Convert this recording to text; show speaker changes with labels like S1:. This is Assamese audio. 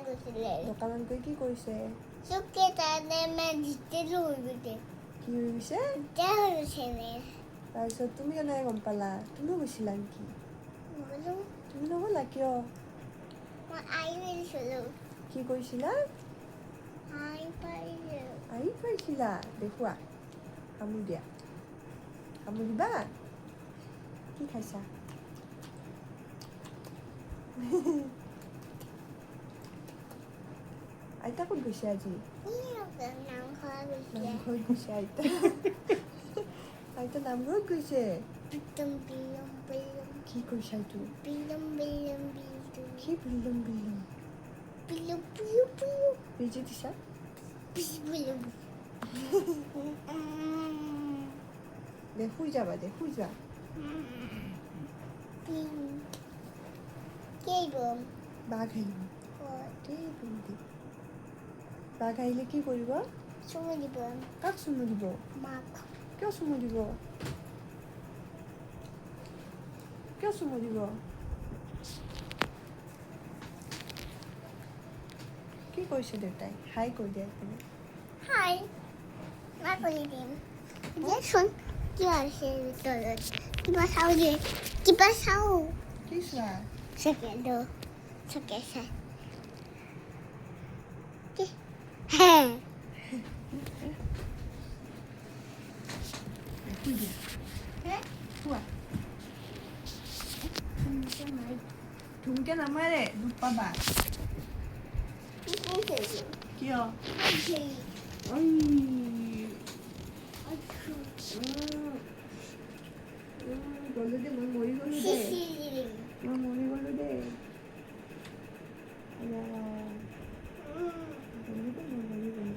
S1: গৈছিলে
S2: দোকানত গৈ কি কৰিছে?
S1: চুকে তাতে জিতেলো হৈ গৈছে
S2: কি হৈ গৈছে?
S1: এতিয়া হৈ গৈছে
S2: তাৰপিছত তুমি কেনেকৈ গম পালা? তুমিও গৈছিলা নেকি?
S1: বোলো
S2: তুমি নগ'লা কিয়?
S1: মই আই গৈছিলোঁ
S2: কি কৰিছিলা?
S1: আই পাৰিলোঁ
S2: আহি পাইছিলা? দেখুওৱা কামোৰ দিয়া। কামোৰ দিবা? কি খাইছা? আইতা ক'ত গৈছে আজি?
S1: নামঘৰত গৈছে
S2: নামঘৰত গৈছে আইতা। আইতা নামঘৰত গৈছে?
S1: একদম বিলম বিলম
S2: কি কৈছা এইটো?
S1: বিলম বিলম বিলম
S2: কি বিল্লুম বিল্লুম?
S1: বিলম বিলম বিলম
S2: বেজি দিছা?
S1: বিলম
S2: দে শুই যাবা দে, শুই যোৱা।
S1: কি গম
S2: বাঘ আহিব।
S1: ক'ত
S2: দেই বন্দি। বাঘ আহিলে কি কৰিব?
S1: চুমু দিব
S2: কাক চুমু দিব?
S1: মাক
S2: কিয় চুমু দিব? কিয় চুমু দিব? কি কৰিছে দেউতাই? হাই কৈ দিয়া এইপিনে।
S1: হাই মই কৰি দিম দেচোন কি আছে ভিতৰত কিবা চাওঁ দে কিবা চাওঁ
S2: কি চোৱা?
S1: ছেকেণ্ড চাই হে
S2: শুই দিয়া। শুৱা। ধুমকে নামাৰে, দুখ পাবা। কিয়? ঐ। গ'লো দে, মই মৰি গ'লো দে। মই মৰি গ'লো দে। গ'লো দে, মই মৰি গ'লো।